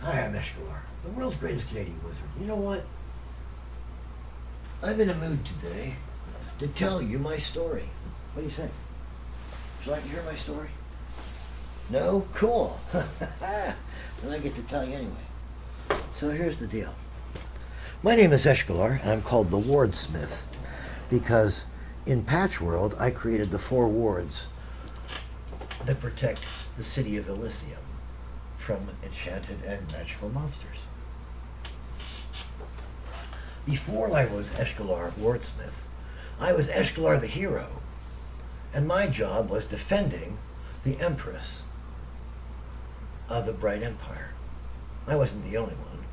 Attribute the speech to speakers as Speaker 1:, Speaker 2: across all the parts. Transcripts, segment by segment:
Speaker 1: Hi, I'm Eshkalar, the world's greatest Canadian wizard. You know what? I'm in a mood today to tell you my story. What do you think? Would you like to hear my story? No? Cool. Then I get to tell you anyway. So here's the deal. My name is Eshkalar, and I'm called the Wardsmith because in PatchWorld I created the 4 wards that protect the city of Elysium from enchanted and magical monsters. Before I was Eshkalar Wardsmith, I was Eshkalar the hero, and my job was defending the Empress of the Bright Empire. I wasn't the only one.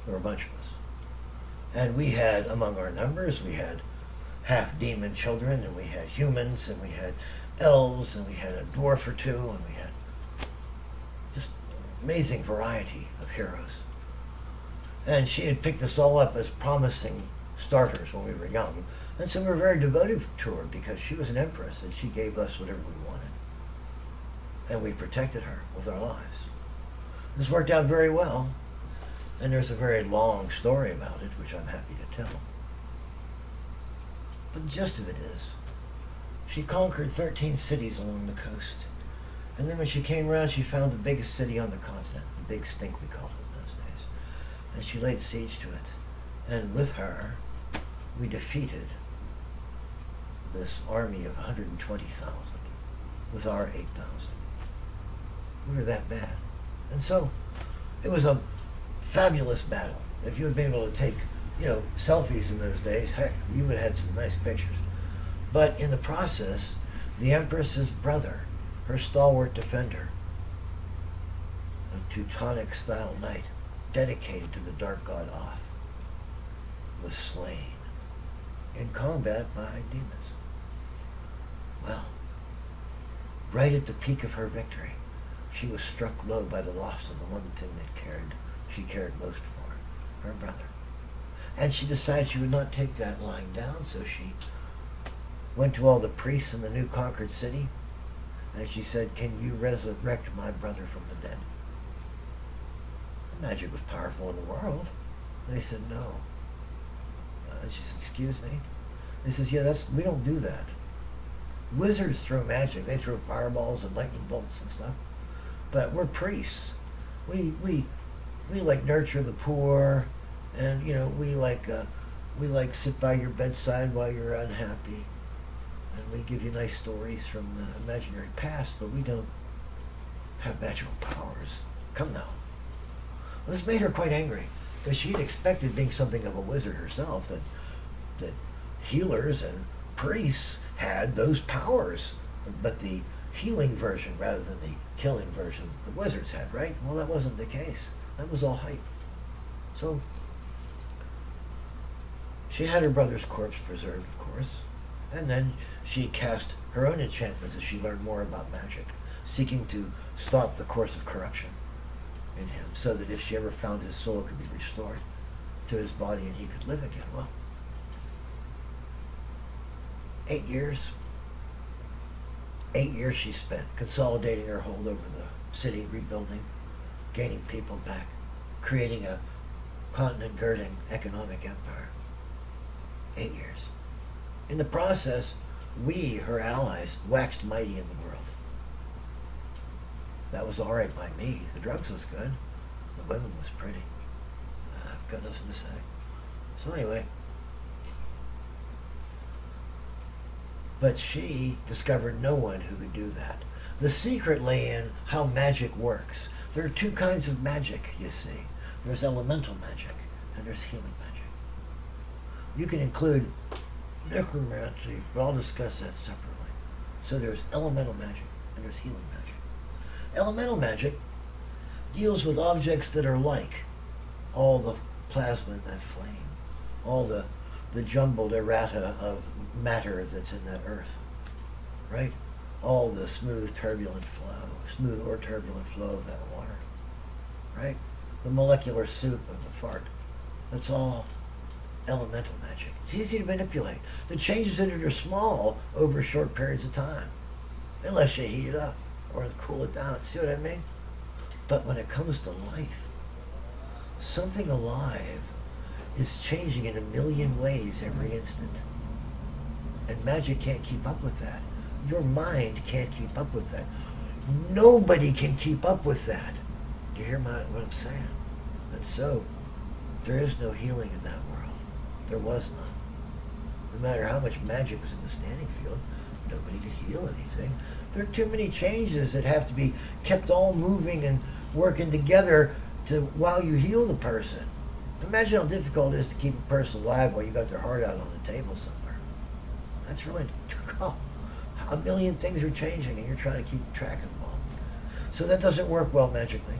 Speaker 1: There were a bunch of us. And we had, among our numbers, we had half-demon children, and we had humans, and we had elves, and we had a dwarf or two, and we had just amazing variety of heroes. And she had picked us all up as promising starters when we were young. And so we were very devoted to her because she was an empress and she gave us whatever we wanted. And we protected her with our lives. This worked out very well. And there's a very long story about it, which I'm happy to tell. But the gist of it is, she conquered 13 cities along the coast. And then when she came around, she found the biggest city on the continent, the Big Stink we called it in those days. And she laid siege to it. And with her, we defeated this army of 120,000 with our 8,000. We were that bad. And so it was a fabulous battle. If you had been able to take, selfies in those days, heck, you would have had some nice pictures. But in the process, the Empress's brother, her stalwart defender, a Teutonic-style knight, dedicated to the dark god Oth, was slain in combat by demons. Well, right at the peak of her victory, she was struck low by the loss of the one thing that she cared most for, her brother. And she decided she would not take that lying down, so she went to all the priests in the new conquered city, and she said, "Can you resurrect my brother from the dead?" Magic was powerful in the world. They said, "No." And she said, "Excuse me?" They said, "Yeah, we don't do that. Wizards throw magic. They throw fireballs and lightning bolts and stuff. But we're priests. We nurture the poor, and we sit by your bedside while you're unhappy, and we give you nice stories from the imaginary past, but we don't have magical powers. Come now." This made her quite angry, because she'd expected, being something of a wizard herself, that healers and priests had those powers, but the healing version rather than the killing version that the wizards had, right? Well, that wasn't the case. That was all hype. So she had her brother's corpse preserved, of course, and then she cast her own enchantments as she learned more about magic, seeking to stop the course of corruption in him, so that if she ever found his soul, it could be restored to his body and he could live again. Well, 8 years she spent consolidating her hold over the city, rebuilding, gaining people back, creating a continent-girding economic empire. 8 years. In the process, we, her allies, waxed mighty in the world. That was all right by me. The drugs was good. The women was pretty. I've got nothing to say. So anyway, but she discovered no one who could do that. The secret lay in how magic works. There are 2 kinds of magic, you see. There's elemental magic, and there's healing magic. You can include necromancy, but I'll discuss that separately. So there's elemental magic, and there's healing magic. Elemental magic deals with objects that are like all the plasma in that flame, all the jumbled errata of matter that's in that earth, right? All the smooth or turbulent flow of that water, right? The molecular soup of the fart. That's all elemental magic. It's easy to manipulate. The changes in it are small over short periods of time, unless you heat it up or cool it down. See what I mean? But when it comes to life, something alive is changing in a million ways every instant. And magic can't keep up with that. Your mind can't keep up with that. Nobody can keep up with that. Do you hear what I'm saying? And so, there is no healing in that world. There was none. No matter how much magic was in the standing field, nobody could heal anything. There are too many changes that have to be kept all moving and working together while you heal the person. Imagine how difficult it is to keep a person alive while you got their heart out on the table somewhere. That's really difficult. A million things are changing and you're trying to keep track of them all. So that doesn't work well magically.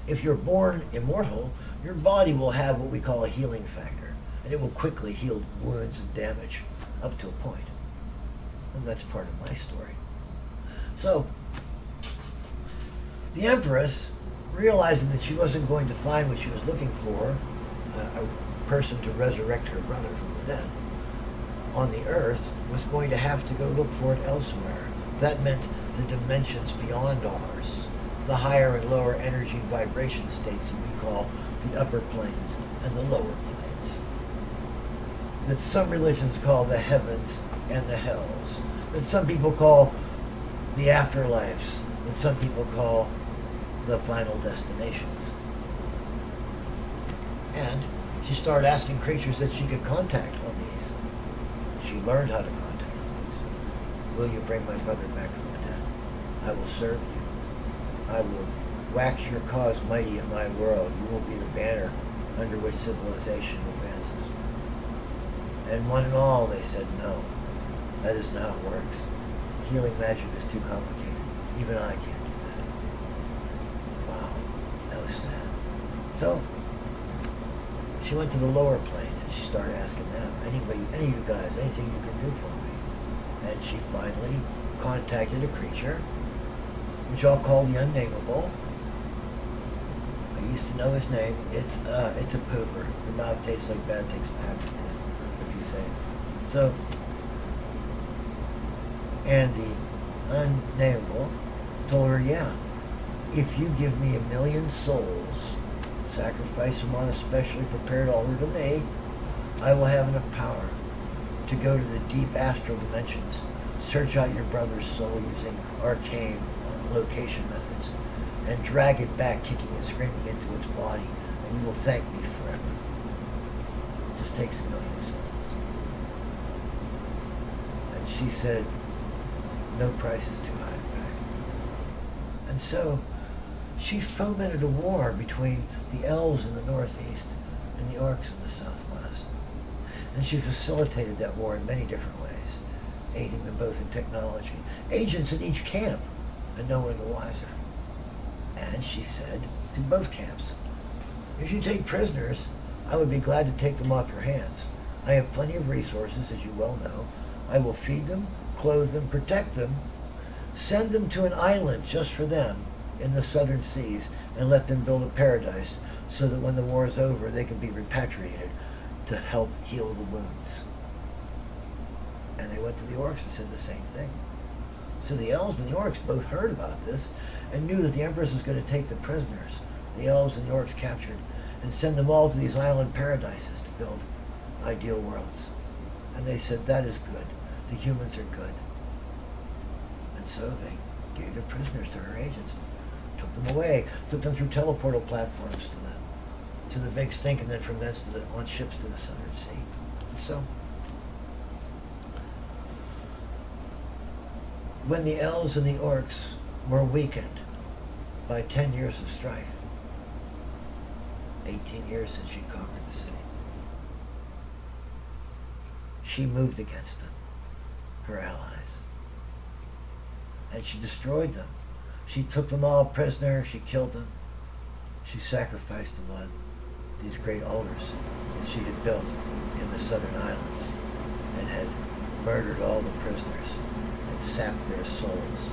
Speaker 1: If you're born immortal, your body will have what we call a healing factor, and it will quickly heal wounds and damage up to a point. And that's part of my story. So, the Empress, realizing that she wasn't going to find what she was looking for, a person to resurrect her brother from the dead, on the Earth, was going to have to go look for it elsewhere. That meant the dimensions beyond ours, the higher and lower energy vibration states that we call the upper planes and the lower planes, that some religions call the heavens and the hells, that some people call the afterlives, that some people call the final destinations. And she started asking creatures that she could contact on these. She learned how to contact on these. Will you bring my brother back from the dead? I will serve you. I will wax your cause mighty in my world. You will be the banner under which civilization advances. And one and all, they said, no, that is not how it works. Healing magic is too complicated. Even I can't do that. Wow, that was sad. So, she went to the lower planes and she started asking them, any of you guys, anything you can do for me? And she finally contacted a creature, which I'll call the Unnameable. I used to know his name. It's a pooper. Your mouth tastes like bad, takes a pepper in it, if you say it. So, and the Unnameable told her, yeah, if you give me 1,000,000 souls, sacrifice them on a specially prepared altar to me, I will have enough power to go to the deep astral dimensions, search out your brother's soul using arcane location methods, and drag it back kicking and screaming into its body, and you will thank me forever. It just takes 1,000,000 souls. And she said, no price is too high to pay. And so she fomented a war between the elves in the northeast and the orcs in the southwest. And she facilitated that war in many different ways, aiding them both in technology. Agents in each camp, and no one the wiser. And she said to both camps, if you take prisoners, I would be glad to take them off your hands. I have plenty of resources, as you well know. I will feed them, clothe them, protect them, send them to an island just for them in the southern seas, and let them build a paradise so that when the war is over, they can be repatriated to help heal the wounds. And they went to the orcs and said the same thing. So the elves and the orcs both heard about this and knew that the Empress was going to take the prisoners, the elves and the orcs captured, and send them all to these island paradises to build ideal worlds. And they said, that is good. The humans are good. And so they gave their prisoners to her agents, took them away, took them through teleportal platforms to the big stink, and then from thence on ships to the southern sea. And so, when the elves and the orcs were weakened by 10 years of strife, 18 years since she conquered the city, she moved against them, her allies, and she destroyed them. She took them all prisoner, she killed them, she sacrificed them on these great altars that she had built in the southern islands, and had murdered all the prisoners and sapped their souls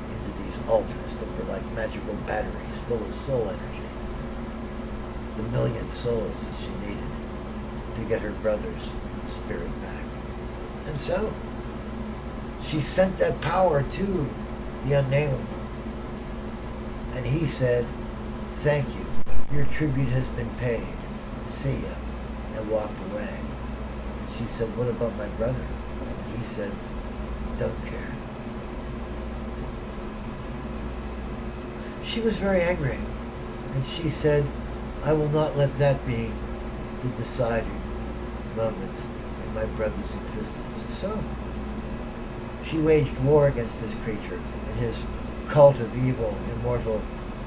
Speaker 1: into these altars that were like magical batteries full of soul energy. The 1,000,000 souls that she needed to get her brother's spirit back. And so, she sent that power to the Unnameable. And he said, thank you Your tribute has been paid. See ya. And walked away. And she said, what about my brother? And he said, don't care. She was very angry. And she said, I will not let that be the deciding moment in my brother's existence. So, she waged war against this creature and his cult of evil, immortal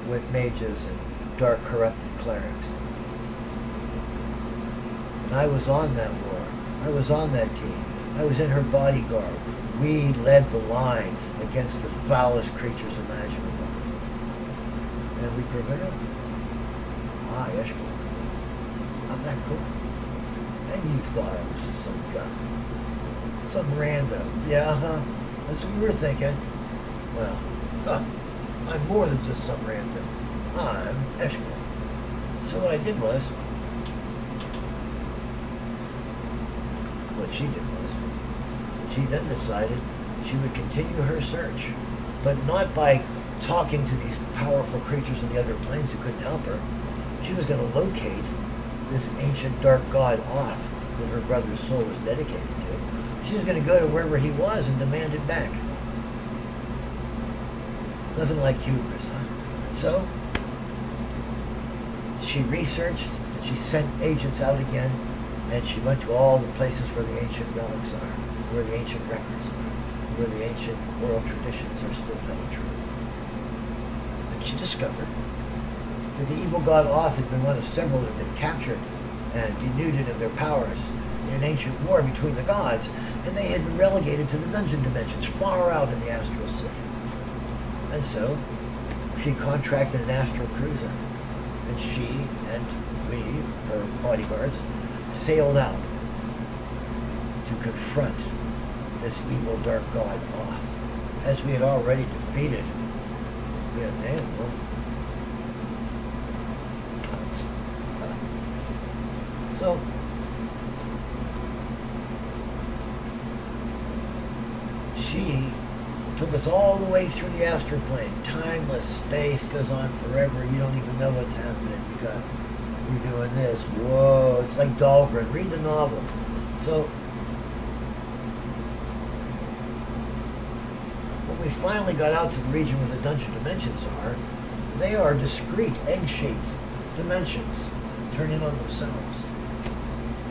Speaker 1: wit mages and dark corrupted clerics. And I was on that war. I was on that team. I was in her bodyguard. We led the line against the foulest creatures imaginable. And we prevailed. I, Eshkalar. I'm that cool. And you thought I was just some guy. Some rando. Yeah, that's what you were thinking. Well, I'm more than just some rando. I'm Eshkalar. So what I did was, what she did was, she then decided she would continue her search, but not by talking to these powerful creatures in the other planes who couldn't help her. She was going to locate this ancient dark god Oth that her brother's soul was dedicated to. She was going to go to wherever he was and demand it back. Nothing like hubris, huh? So, she researched, and she sent agents out again, and she went to all the places where the ancient relics are, where the ancient records are, where the ancient oral traditions are still held true. And she discovered that the evil god Oth had been one of several that had been captured and denuded of their powers in an ancient war between the gods, and they had been relegated to the dungeon dimensions far out in the astral sea. And so, she contracted an astral cruiser, and she and we, her bodyguards, sailed out to confront this evil dark god Oth, as we had already defeated the Unnameable. So, she took us all the way through the astral plane. Timeless space goes on forever. You don't even know what's happening. You're doing this. Whoa, it's like Dahlgren. Read the novel. So, when we finally got out to the region where the dungeon dimensions are, they are discrete, egg-shaped dimensions turn in on themselves.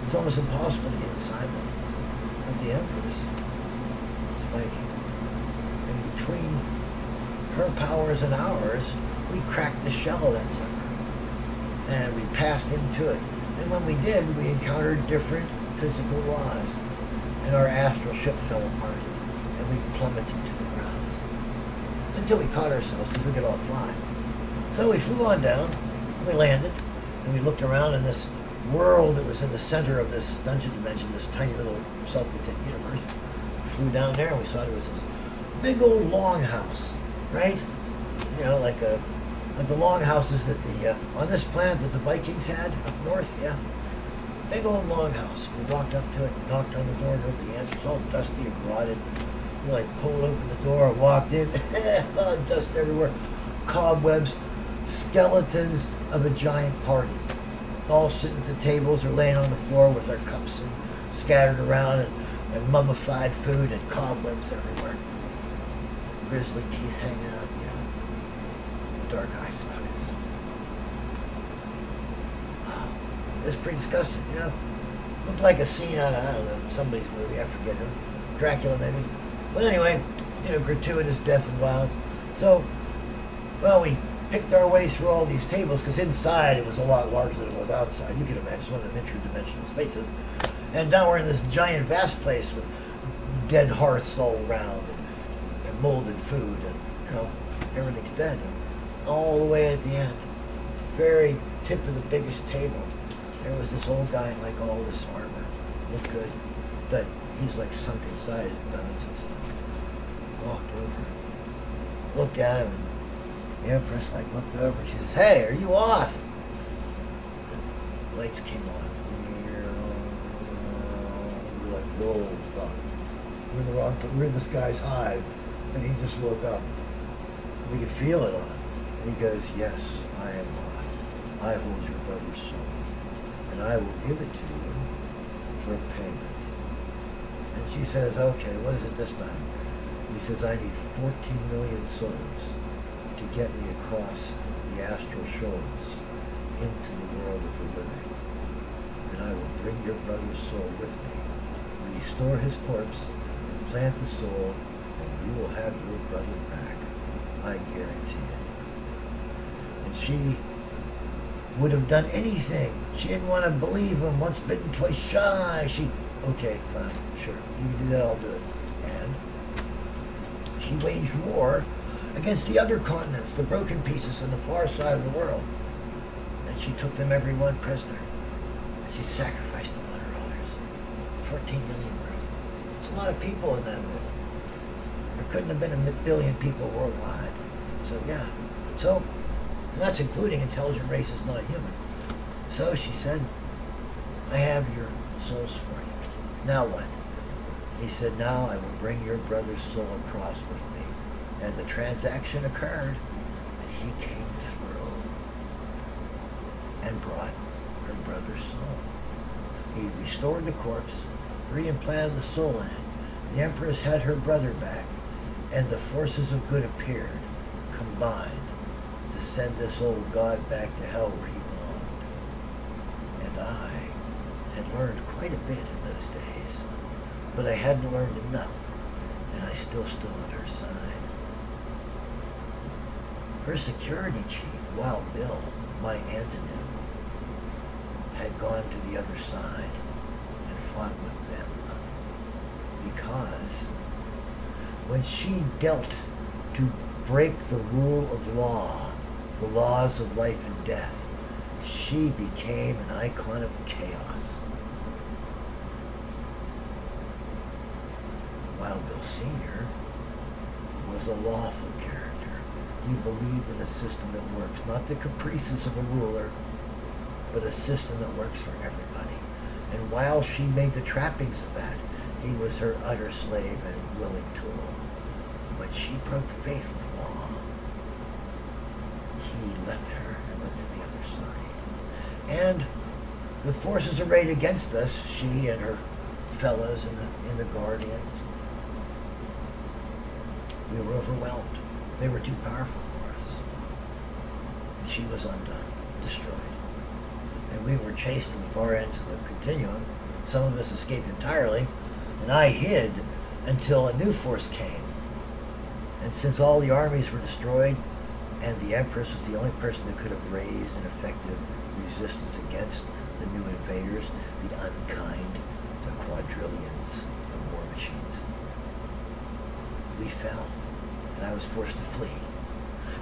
Speaker 1: It's almost impossible to get inside them. But the Empress is mighty. And between her powers and ours, we cracked the shell of that sucker. And we passed into it. And when we did, we encountered different physical laws. And our astral ship fell apart. And we plummeted to the ground. Until we caught ourselves and we could all fly. So we flew on down, and we landed, and we looked around in this world that was in the center of this dungeon dimension, this tiny little self-contained universe. We flew down there and we saw there was this big old longhouse, right? You know, like the longhouses that on this planet that the Vikings had up north, yeah. Big old longhouse. We walked up to it, knocked on the door, nobody answered. It's all dusty and rotted. We pulled open the door, walked in, dust everywhere, cobwebs, skeletons of a giant party. All sitting at the tables or laying on the floor with their cups and scattered around and mummified food and cobwebs everywhere. Grisly teeth hanging out, dark eye sockets. Oh, it's pretty disgusting, Looked like a scene out of, I don't know, somebody's movie, I forget who. Dracula maybe. But anyway, gratuitous death and violence. So, well, we picked our way through all these tables because inside it was a lot larger than it was outside. You can imagine it's one of the interdimensional spaces. And now we're in this giant, vast place with dead hearths all around and molded food and, everything's dead. And all the way at the end, very tip of the biggest table, there was this old guy in all this armor. Looked good, but he's sunk inside his bones and stuff. He walked over, looked at him, and the Empress looked over. She says, "Hey, are you Oth?" The lights came on. We're like, "Whoa, fuck! We're in the wrong. We're in this guy's hive," and he just woke up. We could feel it on him, and he goes, "Yes, I am Oth." I hold your brother's soul, and I will give it to you for a payment. And she says, okay, what is it this time? He says, I need 14 million souls to get me across the astral shoals into the world of the living. And I will bring your brother's soul with me, restore his corpse, and plant the soul, and you will have your brother back. I guarantee it. And she would have done anything. She didn't want to believe him. Once bitten, twice shy. Okay, fine, sure. You can do that, I'll do it. And she waged war against the other continents, the broken pieces on the far side of the world. And she took them every one prisoner. And she sacrificed them on her altars. 14 million world. It's a lot of people in that world. There couldn't have been a billion people worldwide. So yeah. And that's including intelligent races, not human. So she said, I have your souls for you. Now what? He said, now I will bring your brother's soul across with me. And the transaction occurred, and he came through and brought her brother's soul. He restored the corpse, reimplanted the soul in it. The Empress had her brother back, and the forces of good appeared, combined, to send this old god back to hell where he belonged. And I had learned quite a bit in those days, but I hadn't learned enough, and I still stood on her side. Her security chief, Wild Bill, my antonym, had gone to the other side and fought with them, because when she dealt to break the rule of law, the laws of life and death, she became an icon of chaos. Wild Bill Sr. was a lawful character. He believed in a system that works, not the caprices of a ruler, but a system that works for everybody. And while she made the trappings of that, he was her utter slave and willing tool. But when she broke faith with law, he left her and went to the other side. And the forces arrayed against us, she and her fellows in the Guardians, we were overwhelmed. They were too powerful for us. She was undone, destroyed. And we were chased to the far ends of the continuum. Some of us escaped entirely, and I hid until a new force came. And since all the armies were destroyed, and the Empress was the only person that could have raised an effective resistance against the new invaders, the Unkind, the quadrillions of war machines, we fell, and I was forced to flee.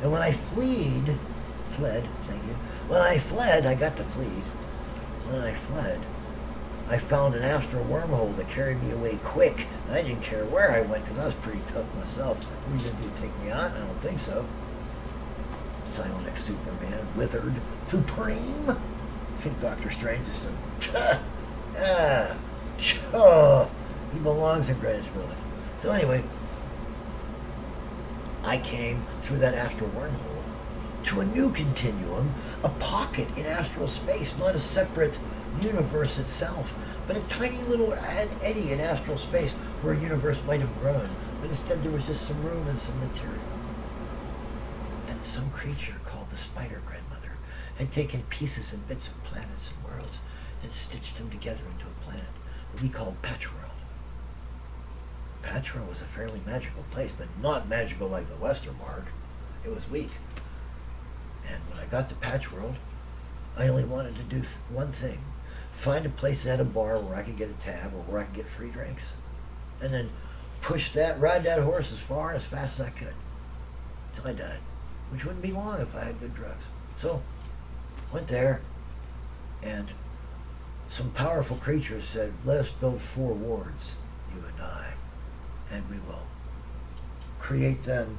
Speaker 1: And when I fled, thank you. When I fled, I got to flee. When I fled, I found an astral wormhole that carried me away quick. I didn't care where I went because I was pretty tough myself. What are you going to do, take me out? I don't think so. Psionic Superman, withered, supreme. I think Dr. Strange is he belongs in Greenwich Village. So anyway, I came through that astral wormhole to a new continuum, a pocket in astral space, not a separate universe itself, but a tiny little eddy in astral space where a universe might have grown, but instead there was just some room and some material. And some creature called the Spider Grandmother had taken pieces and bits of planets and worlds and stitched them together into a planet that we called PatchWorld. PatchWorld was a fairly magical place, but not magical like the WesterMark. It was weak. And when I got to PatchWorld, I only wanted to do one thing. Find a place that had a bar where I could get a tab or where I could get free drinks. And then ride that horse as far and as fast as I could. Until I died. Which wouldn't be long if I had good drugs. So, went there, and some powerful creatures said, let us build 4 wards, you and I, and we will create them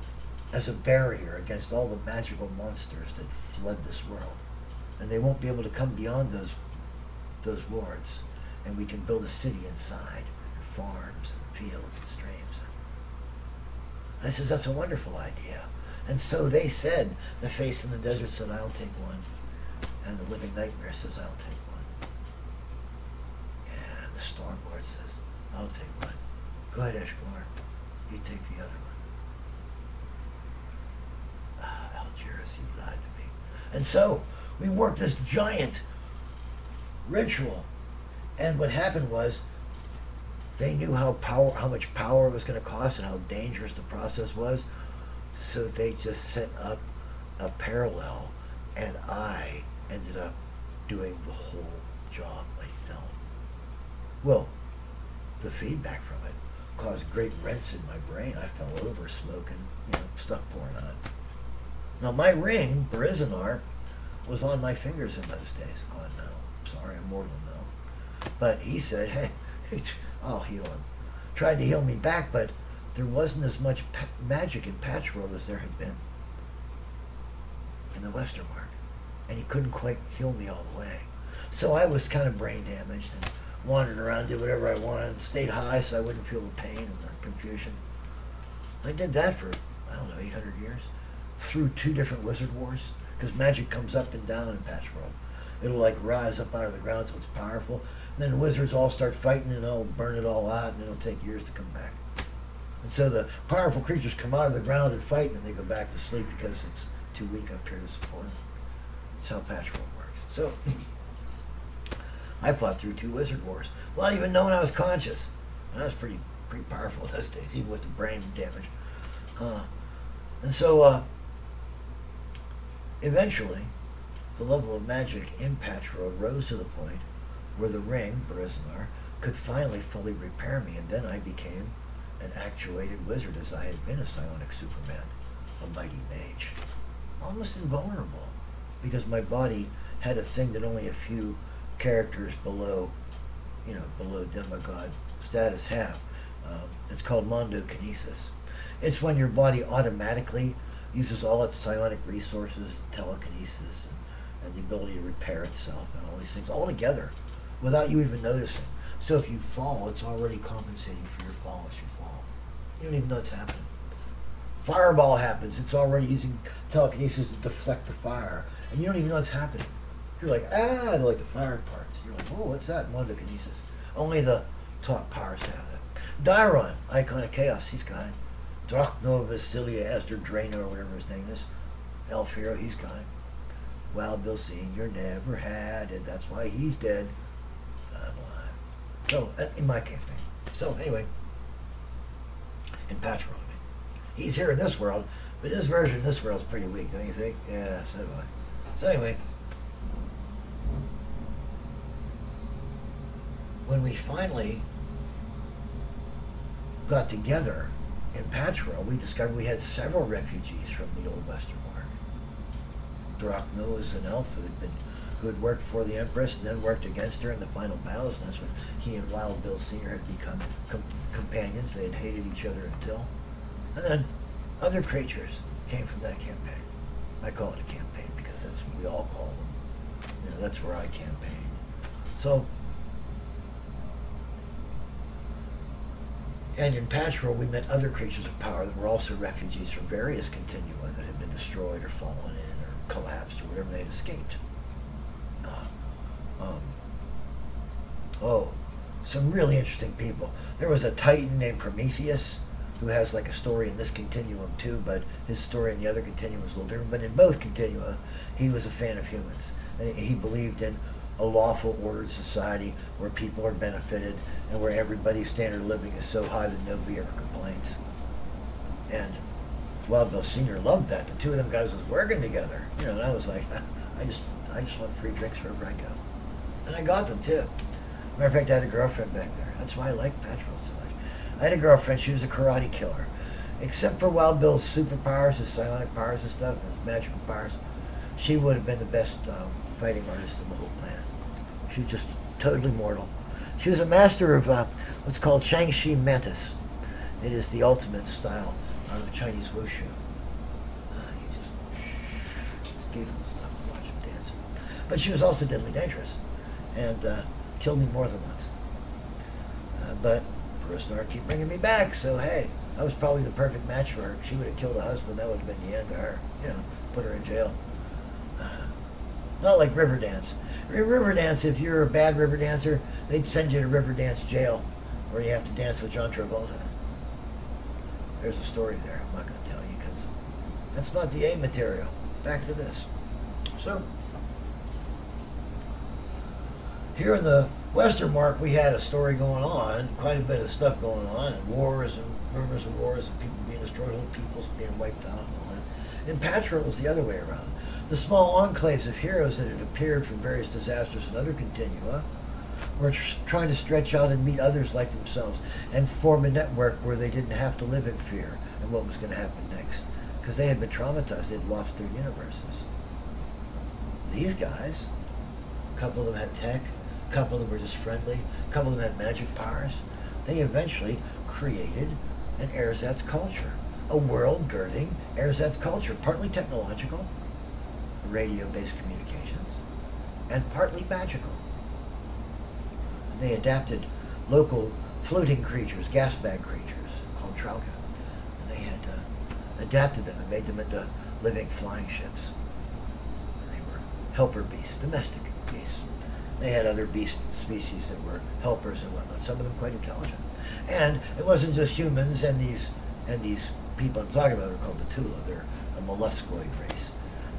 Speaker 1: as a barrier against all the magical monsters that flood this world. And they won't be able to come beyond those wards, and we can build a city inside, and farms, and fields, and streams. I says, that's a wonderful idea. And so they said, the face in the desert said, I'll take one. And the living nightmare says, I'll take one. And the storm lord says, I'll take one. Go ahead, Eshkalar. You take the other one. Algiers, you lied to me. And so we worked this giant ritual. And what happened was they knew how much power it was going to cost and how dangerous the process was. So they just set up a parallel, and I ended up doing the whole job myself. Well, the feedback from it caused great rents in my brain. I fell over smoking, stuff pouring on. Now my ring, Barizanar, was on my fingers in those days. God, no. Sorry, I'm mortal now. But he said, hey, I'll heal him. Tried to heal me back, but there wasn't as much magic in PatchWorld as there had been in the WesterMark. And he couldn't quite heal me all the way. So I was kind of brain damaged and wandered around, did whatever I wanted, stayed high so I wouldn't feel the pain and the confusion. I did that for, 800 years, through 2 different wizard wars, because magic comes up and down in PatchWorld. It'll like rise up out of the ground till it's powerful, and then the wizards all start fighting and they'll burn it all out, and then it'll take years to come back. And so the powerful creatures come out of the ground and fight, and then they go back to sleep because it's too weak up here to support them. That's how PatchWorld works. So I fought through 2 wizard wars without even knowing I was conscious. And I was pretty powerful those days, even with the brain damage. And so eventually, the level of magic in PatchWorld rose to the point where the ring, Barizanar, could finally fully repair me, and then I became an actuated wizard as I had been a psionic Superman, a mighty mage. Almost invulnerable, because my body had a thing that only a few characters below demigod status have. It's called mondokinesis. It's when your body automatically uses all its psionic resources, telekinesis, and the ability to repair itself, and all these things all together without you even noticing. So if you fall, it's already compensating for your fall as you fall. You don't even know it's happening. Fireball happens, it's already using telekinesis to deflect the fire, and you don't even know it's happening. You're like, like the fire parts. You're like, oh, what's that? Mondokinesis. Only the top powers have that. Dairon, Icon of Chaos, he's got it. Drachno, Vasilia, Esther, Drano, or whatever his name is. Elf Hero, he's got it. Wild Bill Sr. never had it. That's why he's dead. I'm alive. So, in my campaign. So, anyway, in PatchWorld, he's here in this world, but his version in this world is pretty weak, don't you think? Yeah, so do I. So anyway, when we finally got together in PatchWorld, we discovered we had several refugees from the old WesterMark. Drachno was an elf who had worked for the Empress and then worked against her in the final battles, and that's when he and Wild Bill Sr. had become companions. They had hated each other until. And then other creatures came from that campaign. I call it a campaign because that's what we all call them. That's where I campaigned. So, and in PatchWorld, we met other creatures of power that were also refugees from various continua that had been destroyed or fallen in or collapsed or whatever they had escaped. Some really interesting people. There was a Titan named Prometheus, who has like a story in this continuum too, but his story in the other continuum was a little different. But in both continua, he was a fan of humans. And he believed in a lawful, ordered society where people are benefited and where everybody's standard of living is so high that nobody ever complains. And Wild Bill Sr. loved that. The 2 of them guys was working together. And I was like, I just want free drinks wherever I go. And I got them too. Matter of fact, I had a girlfriend back there. That's why I like PatchWorld so much. I had a girlfriend, she was a karate killer. Except for Wild Bill's superpowers, his psionic powers and stuff, his magical powers, she would have been the best fighting artist in the whole planet. She was just totally mortal. She was a master of what's called Shang-Chi Mantis. It is the ultimate style of Chinese wushu. It's beautiful stuff to watch him dance. But she was also deadly dangerous and killed me more than once. But Barizanar keep bringing me back, so hey, I was probably the perfect match for her. She would have killed a husband, that would have been the end of her. Put her in jail. Not like Riverdance. In Riverdance, if you're a bad river dancer, they'd send you to Riverdance jail, where you have to dance with John Travolta. There's a story there. I'm not going to tell you because that's not the A material. Back to this. So, here in the WesterMark, we had a story going on, quite a bit of stuff going on, and wars and rumors of wars and people being destroyed, whole peoples being wiped out and all that. In Patchwork, it was the other way around. The small enclaves of heroes that had appeared from various disasters and other continua were trying to stretch out and meet others like themselves and form a network where they didn't have to live in fear and what was going to happen next, because they had been traumatized. They'd lost their universes. These guys, a couple of them had tech, a couple of them were just friendly, a couple of them had magic powers. They eventually created an ersatz culture, a world-girding ersatz culture, partly technological, radio-based communications, and partly magical. And they adapted local floating creatures, gas bag creatures, called Trauka, and they had adapted them and made them into living flying ships. And they were helper beasts, domestic beasts. They had other beast species that were helpers and whatnot, some of them quite intelligent. And it wasn't just humans and these people I'm talking about are called the Tula. They're a molluscoid race.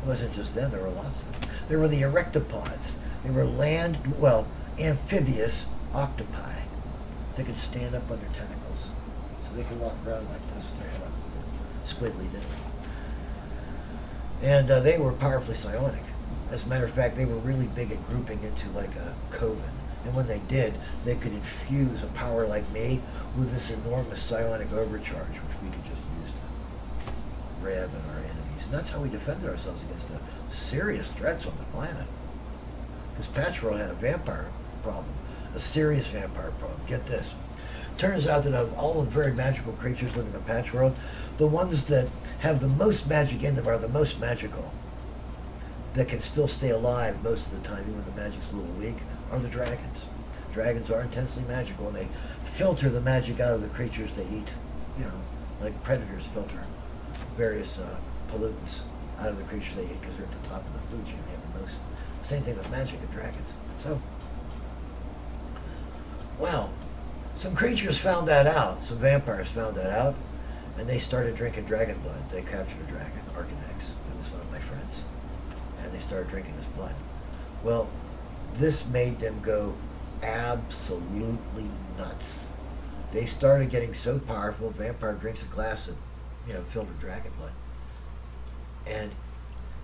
Speaker 1: It wasn't just them, there were lots of them. There were the erectopods. They were amphibious octopi that could stand up on their tentacles. So they could walk around like this with their head up, squiggly did. And they were powerfully psionic. As a matter of fact, they were really big at grouping into like a coven. And when they did, they could infuse a power like me with this enormous psionic overcharge, which we could just use to rev in our enemies. And that's how we defended ourselves against the serious threats on the planet. Because PatchWorld had a vampire problem, a serious vampire problem. Get this. Turns out that of all the very magical creatures living on PatchWorld, the ones that have the most magic in them are the most magical. That can still stay alive most of the time, even when the magic's a little weak, are the dragons. Dragons are intensely magical, and they filter the magic out of the creatures they eat. You know, like predators filter various pollutants out of the creatures they eat because they're at the top of the food chain. They have the most. Same thing with magic and dragons. So, well, some creatures found that out. Some vampires found that out, and they started drinking dragon blood. They captured a dragon, Arcanex, who was one of my friends, and they started drinking his blood. Well, this made them go absolutely nuts. They started getting so powerful. Vampire drinks a glass of, filled with dragon blood, and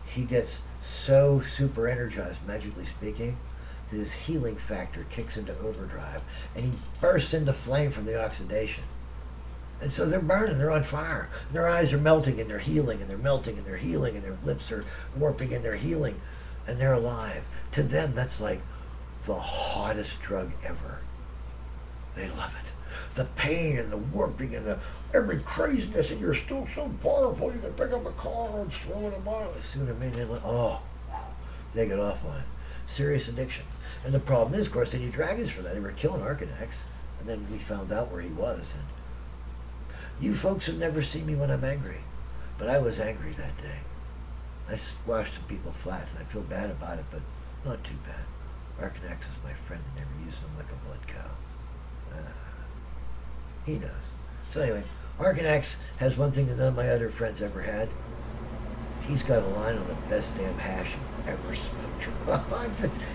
Speaker 1: he gets so super energized, magically speaking, that his healing factor kicks into overdrive, and he bursts into flame from the oxidation. And so they're burning, they're on fire. Their eyes are melting and they're healing, and they're melting and they're healing, and their lips are warping and they're healing, and they're alive. To them, that's like the hottest drug ever. They love it. The pain and the warping and the every craziness, and you're still so powerful, you can pick up a car and throw it a mile. See what I mean? They get off on it. Serious addiction. And the problem is, of course, they need dragons for that. They were killing Arcanex, and then we found out where he was. And you folks have never seen me when I'm angry, but I was angry that day. I squashed some people flat, and I feel bad about it, but not too bad. Arcanex is my friend, and never used him like a blood cow. He knows. So anyway, Arcanex has one thing that none of my other friends ever had. He's got a line on the best damn hash you ever smoked.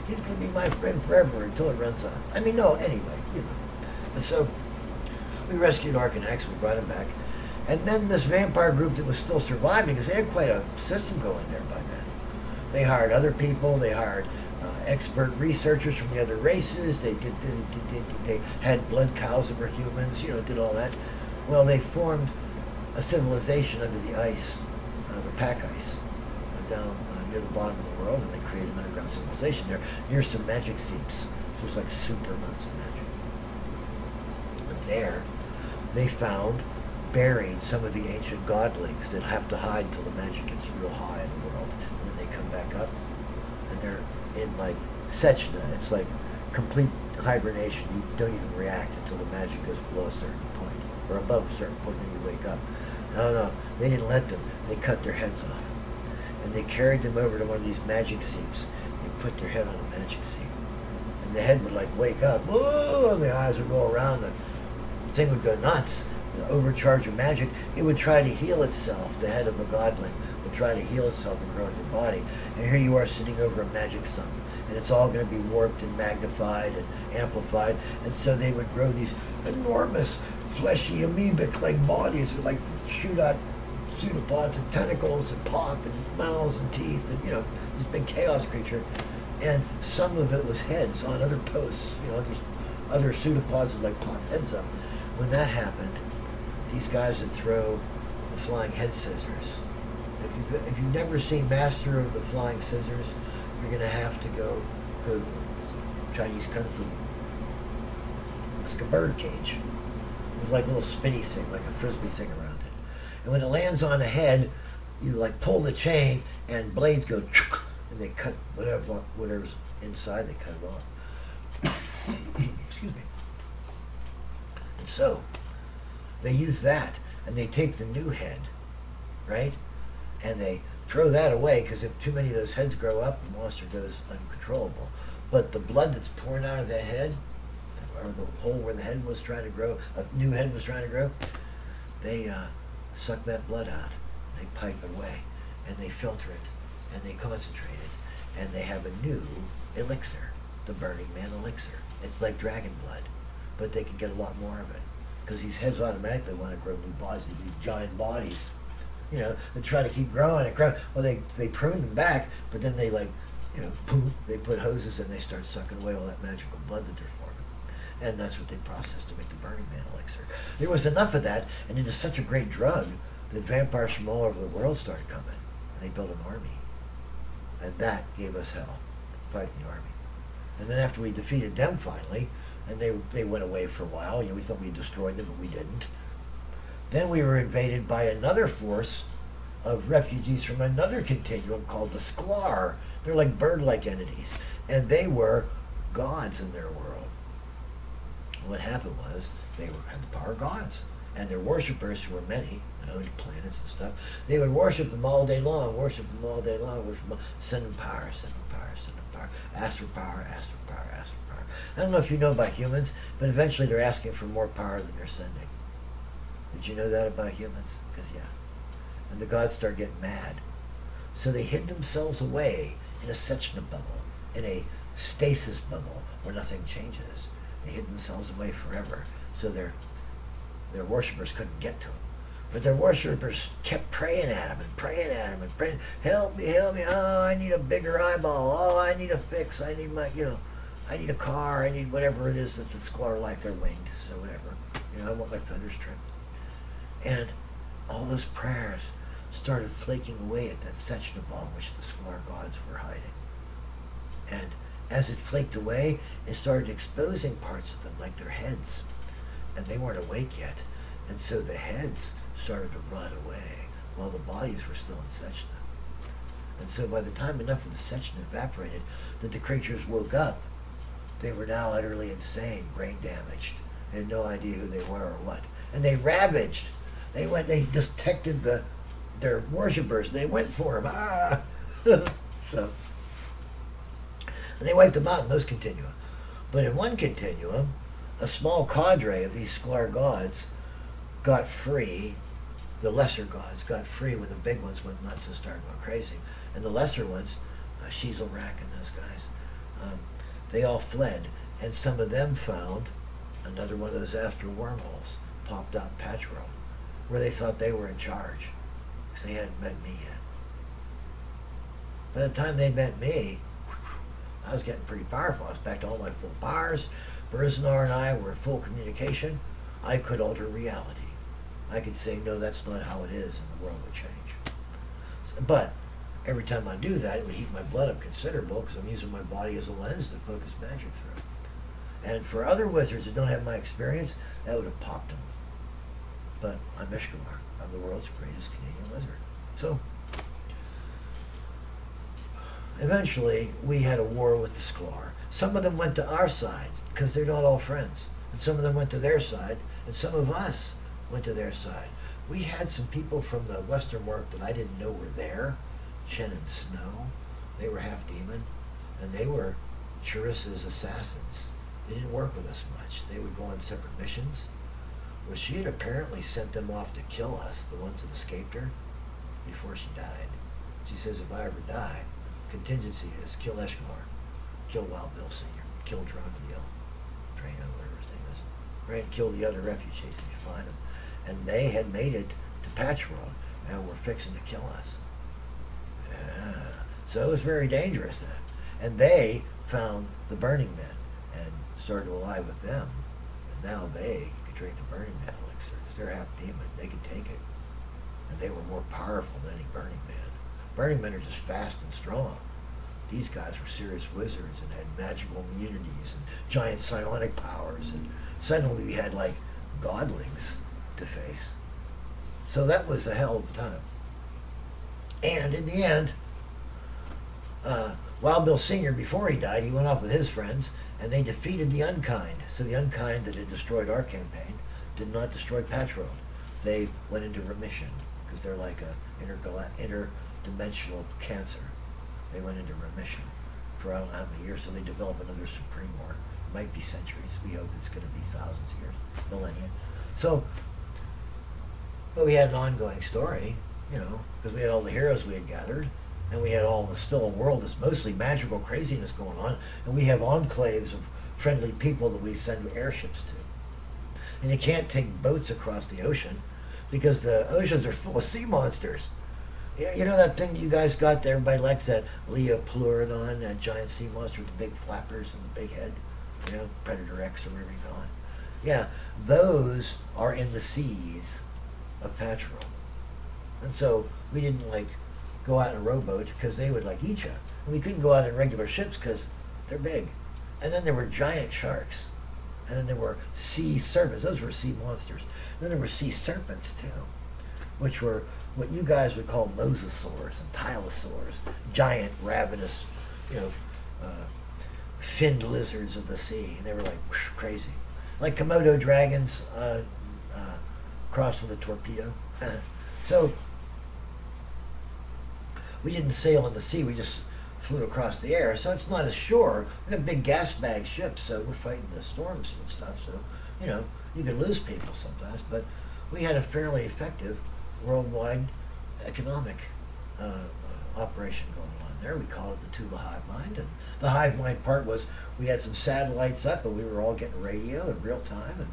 Speaker 1: He's going to be my friend forever until it runs out. I mean, no, anyway, But so, we rescued Arcanex, we brought him back. And then this vampire group that was still surviving, because they had quite a system going there by then. They hired other people, they hired expert researchers from the other races, they had blood cows that were humans, did all that. Well, they formed a civilization under the ice, the pack ice, down near the bottom of the world, and they created an underground civilization there near some magic seeps. So there's like super amounts of magic. And there, they found buried some of the ancient godlings that have to hide until the magic gets real high in the world, and then they come back up, and they're in like Sechna. It's like complete hibernation. You don't even react until the magic goes below a certain point, or above a certain point, then you wake up. No, they didn't let them. They cut their heads off, and they carried them over to one of these magic seeps, put their head on a magic seat. And the head would like wake up, whoa, and the eyes would go around, the thing would go nuts, the overcharge of magic. It would try to heal itself, the head of a godling would try to heal itself and grow in your body. And here you are sitting over a magic sun, and it's all going to be warped and magnified and amplified. And so they would grow these enormous, fleshy, amoebic-like bodies with like shoot out pseudopods and tentacles and pop and mouths and teeth and, this big chaos creature. And some of it was heads on other posts, there's other pseudopods that like pop heads up. When that happened, these guys would throw the flying head scissors. If you've never seen Master of the Flying Scissors, you're going to have to go Chinese Kung Fu. It's like a bird cage with like a little spinny thing, like a frisbee thing around it. And when it lands on a head, you like pull the chain and blades go and they cut whatever's inside, they cut it off. Excuse me. And so they use that and they take the new head, right? And they throw that away because if too many of those heads grow up, the monster goes uncontrollable. But the blood that's pouring out of that head, or the hole where the head was trying to grow, a new head was trying to grow, they suck that blood out. They pipe it away, and they filter it, and they concentrate it, and they have a new elixir, the Burning Man Elixir. It's like dragon blood, but they can get a lot more of it because these heads automatically want to grow new bodies. They do giant bodies. They try to keep growing and growing. Well, they prune them back, but then they boom, they put hoses and they start sucking away all that magical blood that they're forming. And that's what they process to make the Burning Man Elixir. There was enough of that, and it is such a great drug that vampires from all over the world started coming. And they built an army. And that gave us hell, fighting the army. And then after we defeated them finally, and they went away for a while, we thought we destroyed them, but we didn't. Then we were invaded by another force of refugees from another continuum called the Eshkalar. They're like bird-like entities, and they were gods in their world. What happened was they had the power of gods, and their worshippers, who were many, planets and stuff, they would worship them all day long, send them power, ask for power. I don't know if you know about humans, but eventually they're asking for more power than they're sending. Did you know that about humans? Because yeah. And the gods start getting mad. So they hid themselves away in a Sechna bubble, in a stasis bubble where nothing changes. They hid themselves away forever. So their worshippers couldn't get to them. But their worshippers kept praying at him and praying, help me, oh, I need a bigger eyeball, oh, I need a fix, I need I need a car, I need whatever it is that the Eshkalar like. They're winged, so whatever. I want my feathers trimmed. And all those prayers started flaking away at that Sechna ball in which the Eshkalar gods were hiding. And as it flaked away, it started exposing parts of them, like their heads. And they weren't awake yet. And so the heads started to rot away while the bodies were still in Sechna. And so by the time enough of the Sechna evaporated that the creatures woke up, they were now utterly insane, brain damaged. They had no idea who they were or what. And they ravaged. They detected their worshippers. They went for them. So, and they wiped them out in those continua. But in one continuum, a small cadre of these Eshkalar gods got free. The lesser gods got free when the big ones went nuts and started going crazy. And the lesser ones, Shizelrak and those guys, they all fled. And some of them found another one of those astral wormholes popped out in PatchWorld, where they thought they were in charge, because they hadn't met me yet. By the time they met me, I was getting pretty powerful. I was back to all my full powers. Berzinar and I were in full communication. I could alter reality. I could say, no, that's not how it is, and the world would change. But every time I do that, it would heat my blood up considerable, because I'm using my body as a lens to focus magic through. And for other wizards that don't have my experience, that would have popped them. But I'm Eshkalar. I'm the world's greatest Canadian wizard. So, eventually, we had a war with the Eshkalar. Some of them went to our side, because they're not all friends. And some of them went to their side, and some of us went to their side. We had some people from the WesterMark that I didn't know were there, Chen and Snow. They were half demon. and they were Charissa's assassins. They didn't work with us much. They would go on separate missions. Well, she had apparently sent them off to kill us, the ones that escaped her, before she died. She says, if I ever die, contingency is kill Eshkalar, kill Wild Bill Sr., kill Drano, Drano, whatever his name is, right? Kill the other refugees if you find them. And they had made it to Patchworld and were fixing to kill us. Yeah. So it was very dangerous then. And they found the Burning Men and started to ally with them. And now they could drink the Burning Man elixir because they're half demon. They could take it. And they were more powerful than any Burning Man. Burning Men are just fast and strong. These guys were serious wizards and had magical immunities and giant psionic powers. And suddenly we had like godlings to face. So that was a hell of a time. And in the end, Wild Bill Sr., before he died, he went off with his friends and they defeated the Unkind. So the Unkind that had destroyed our campaign did not destroy Patchworld. They went into remission because they're like a interdimensional cancer. They went into remission for I don't know how many years, so they develop another Supreme War. It might be centuries. We hope it's going to be thousands of years, millennia. So, but we had an ongoing story, because we had all the heroes we had gathered, and we had all the still a world that's mostly magical craziness going on, and we have enclaves of friendly people that we send airships to. And you can't take boats across the ocean because the oceans are full of sea monsters. You know that thing you guys got that everybody likes, that Leopleurodon, that giant sea monster with the big flappers and the big head? Predator X or whatever you call it. Yeah, those are in the seas of Patchworld. And so we didn't go out in a rowboat because they would eat you. And we couldn't go out in regular ships because they're big. And then there were giant sharks. And then there were sea serpents. Those were sea monsters. And then there were sea serpents too, which were what you guys would call mosasaurs and tylosaurs, giant, ravenous, finned lizards of the sea. And they were crazy. Like Komodo dragons crossed with a torpedo. So we didn't sail in the sea, we just flew across the air. So it's not as sure. We have big gas bag ships, so we're fighting the storms and stuff. So, you could lose people sometimes. But we had a fairly effective worldwide economic operation going on there. We call it the Two Lehigh Mind. And the Hive Mind part was we had some satellites up, and we were all getting radio in real time, and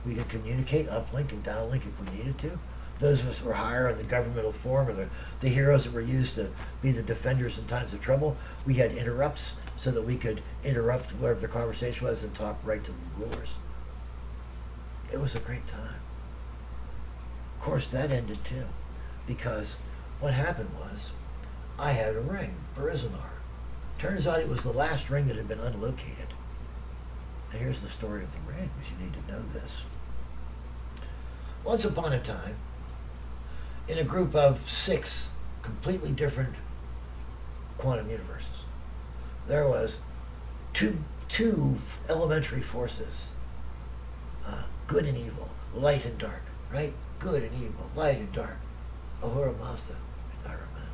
Speaker 1: we could communicate uplink and downlink if we needed to. Those of us who were higher in the governmental form, or the heroes that were used to be the defenders in times of trouble, we had interrupts so that we could interrupt whatever the conversation was and talk right to the rulers. It was a great time. Of course, that ended too, because what happened was I had a ring, Barizanar. Turns out it was the last ring that had been unlocated. And here's the story of the rings. You need to know this. Once upon a time, in a group of 6 completely different quantum universes, there was two elementary forces, good and evil, light and dark, right? Good and evil, light and dark, Ahura Mazda and Ahriman.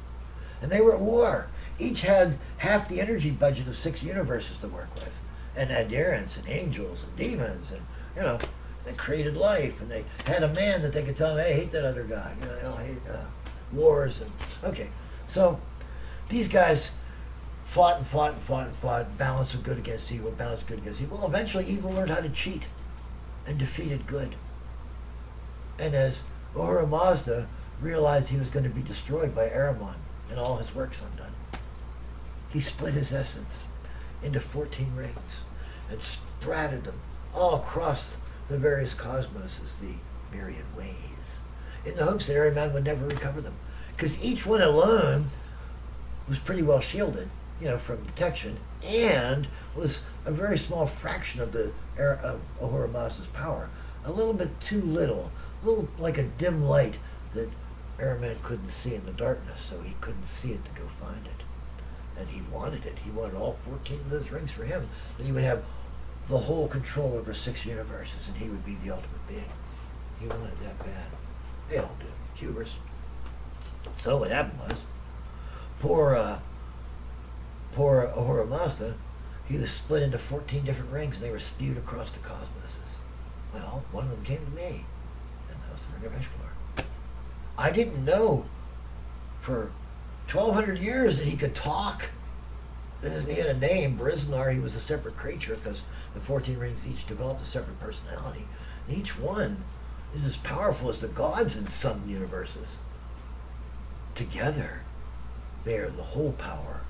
Speaker 1: And they were at war. Each had half the energy budget of 6 universes to work with, and adherents and angels and demons, and they created life, and they had a man that they could tell him, hey, hate that other guy, I hate wars. And okay, so these guys fought and fought and fought and fought, balance of good against evil, balance of good against evil. Well, eventually evil learned how to cheat and defeated good. And as Ahura Mazda realized he was going to be destroyed by Ahriman and all his works undone, he split his essence into 14 rings and spratted them all across the various cosmoses, the myriad ways, in the hopes that Ahriman would never recover them. Because each one alone was pretty well shielded, from detection, and was a very small fraction of of Ahura Mazda's power. A little bit too little, a little like a dim light that Ahriman couldn't see in the darkness, so he couldn't see it to go find it. And he wanted it. He wanted all 14 of those rings for him. Then he would have the whole control over 6 universes, and he would be the ultimate being. He wanted that bad. They all do. Hubris. So what happened was, poor poor Ahura Mazda, he was split into 14 different rings, and they were spewed across the cosmoses. Well, one of them came to me, and that was the Ring of Eshkalar. I didn't know for 1,200 years that he could talk. That is, he had a name, Briznar. He was a separate creature because the 14 rings each developed a separate personality. And each one is as powerful as the gods in some universes. Together, they are the whole power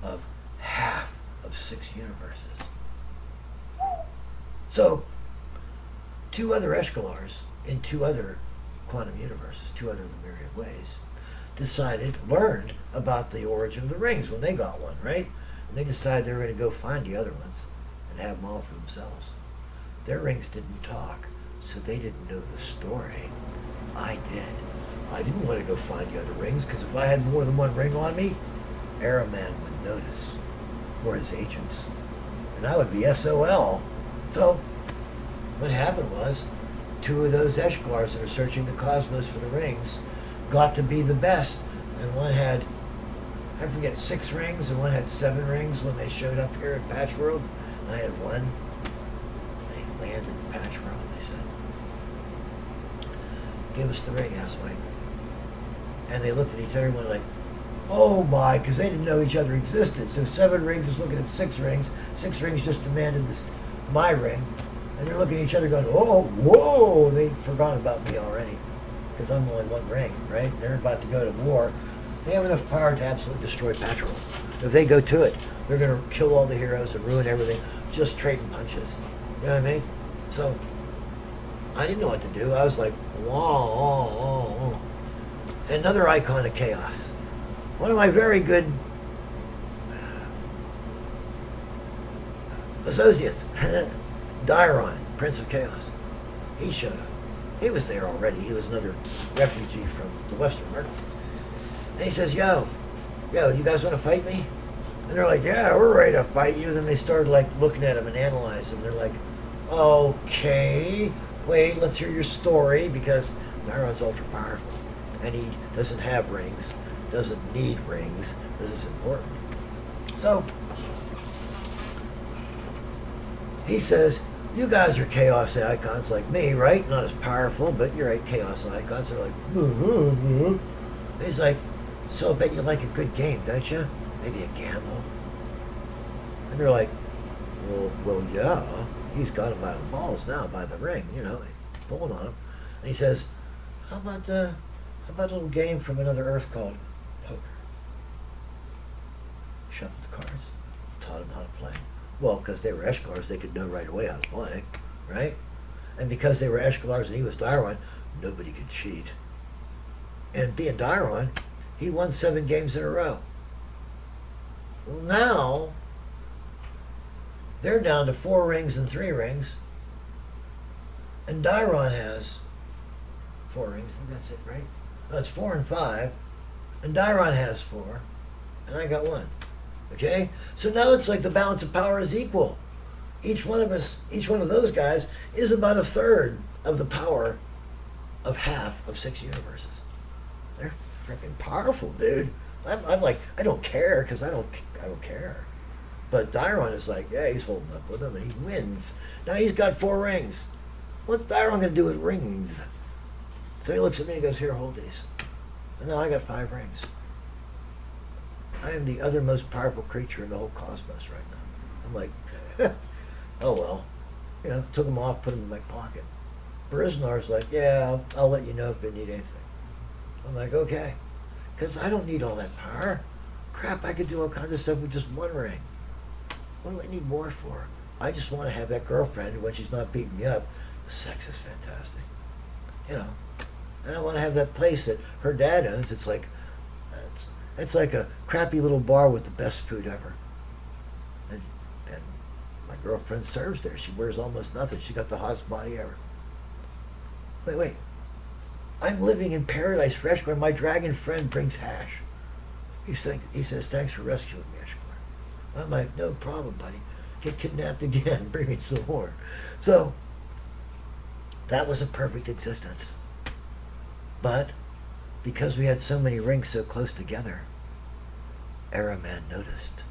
Speaker 1: of half of 6 universes. So, 2 other Eshkalars in 2 other quantum universes, 2 other of the myriad ways, learned about the origin of the rings when they got one, right? And they decided they were going to go find the other ones and have them all for themselves. Their rings didn't talk, so they didn't know the story. I did. I didn't want to go find the other rings, because if I had more than one ring on me, Araman would notice, or his agents, and I would be SOL. So, what happened was, 2 of those Eshkalars that are searching the cosmos for the rings got to be the best, and one had, I forget, 6 rings, and one had 7 rings when they showed up here at PatchWorld. And I had 1. They landed in PatchWorld, and they said, "Give us the ring, asswipe." And they looked at each other and went like, "Oh my," because they didn't know each other existed. So 7 rings is looking at 6 rings. 6 rings just demanded my ring. And they're looking at each other going, "Oh, whoa," they forgot about me already. Because I'm only 1 ring, right? They're about to go to war. They have enough power to absolutely destroy Patchwork. If they go to it, they're going to kill all the heroes and ruin everything, just trading punches. You know what I mean? So, I didn't know what to do. I was like, whoa, whoa, whoa, whoa. Another icon of chaos. One of my very good associates, Dairon, Prince of Chaos. He showed up. He was there already. He was another refugee from the WesterMark. And he says, yo, you guys want to fight me? And they're like, yeah, we're ready to fight you. And then they started like looking at him and analyzing him. They're like, okay, wait, let's hear your story, because Dairon's ultra powerful. And he doesn't have rings, doesn't need rings. This is important. So, he says, you guys are chaos icons like me, right? Not as powerful, but you're chaos icons. They're like, mm-hmm. He's like, so I bet you like a good game, don't you? Maybe a gamble? And they're like, well, yeah. He's got him by the balls now, by the ring, you know, he's pulling on him. And he says, how about a little game from another Earth called poker? Shuffled the cards, taught him how to play. Well, because they were Eshkalars, they could know right away how to play, right? And because they were Eshkalars and he was Dairon, nobody could cheat. And being Dairon, he won 7 games in a row. Well, now, they're down to 4 rings and 3 rings. And Dairon has 4 rings. I think that's it, right? No, it's 4 and 5. And Dairon has 4. And I got 1. Okay? So now it's like the balance of power is equal. Each one of those guys is about 1/3 of the power of half of 6 universes. They're freaking powerful, dude. I'm like, I don't care, because I don't care. But Dairon is like, yeah, he's holding up with him, and he wins. Now he's got 4 rings. What's Dairon going to do with rings? So he looks at me and goes, here, hold these. And now I got 5 rings. I am the other most powerful creature in the whole cosmos right now. I'm like, oh well. You know, took them off, put them in my pocket. Bariznar's like, yeah, I'll let you know if they need anything. I'm like, okay. Because I don't need all that power. Crap, I could do all kinds of stuff with just 1 ring. What do I need more for? I just want to have that girlfriend who, when she's not beating me up, the sex is fantastic. You know. And I want to have that place that her dad owns. It's like a crappy little bar with the best food ever. And my girlfriend serves there. She wears almost nothing. She got the hottest body ever. Wait. I'm living in paradise for Eshkalar. My dragon friend brings hash. He says, thanks for rescuing me, Eshkalar. I'm like, no problem, buddy. Get kidnapped again. Bring me some more. So, that was a perfect existence. But, because we had so many rings so close together, Araman noticed.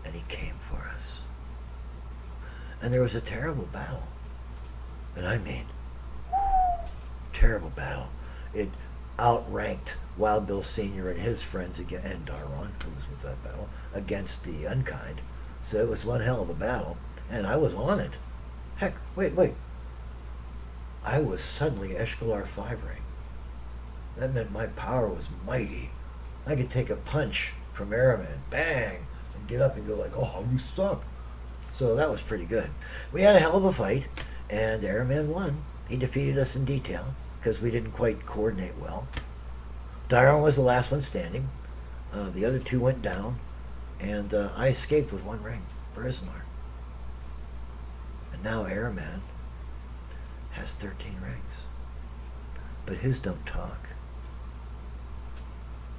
Speaker 1: and he came for us. And there was a terrible battle. And I mean, terrible battle. It outranked Wild Bill Sr. and his friends again, and Daron, who was with that battle, against the Unkind. So it was one hell of a battle, and I was on it. Heck, wait. I was suddenly Eshkalar 5 ring. That meant my power was mighty. I could take a punch from Araman, bang, and get up and go like, oh, you suck. So that was pretty good. We had a hell of a fight, and Araman won. He defeated us in detail, because we didn't quite coordinate well. Daron was the last one standing. The other two went down, and I escaped with 1 ring for Ismar. And now Araman has 13 rings. But his don't talk.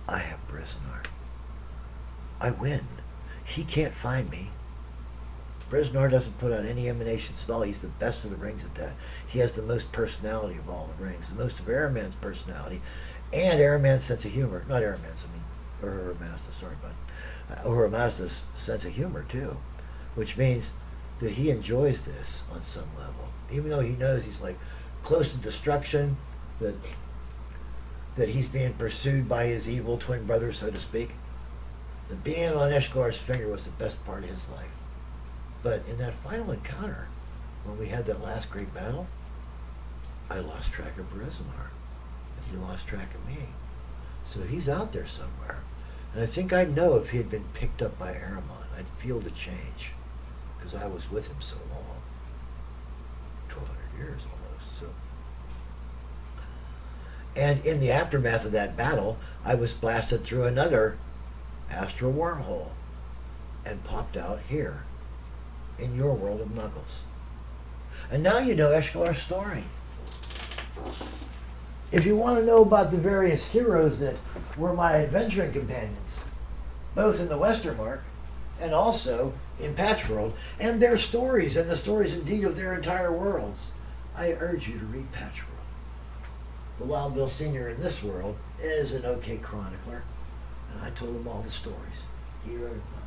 Speaker 1: I have Briznar. I win. He can't find me. Briznar doesn't put out any emanations at all. He's the best of the rings at that. He has the most personality of all the rings, the most of Araman's personality, and Araman's sense of humor. Not Araman's, I mean, Uhura Mazda, sorry, but Uhura Mazda's sense of humor, too, which means that he enjoys this on some level. Even though he knows he's like close to destruction, that he's being pursued by his evil twin brother, so to speak. The being on Eshkalar's finger was the best part of his life. But in that final encounter, when we had that last great battle, I lost track of Briznar, and he lost track of me. So he's out there somewhere. And I think I'd know if he had been picked up by Aramon. I'd feel the change, because I was with him so long. 1,200 years almost. So. And in the aftermath of that battle, I was blasted through another astral wormhole and popped out here in your world of Muggles. And now you know Eshkalar's story. If you want to know about the various heroes that were my adventuring companions, both in the WesterMark and also in PatchWorld, and their stories, and the stories indeed of their entire worlds, I urge you to read PatchWorld. The Wild Bill Sr. in this world is an okay chronicler, and I told him all the stories. He wrote them.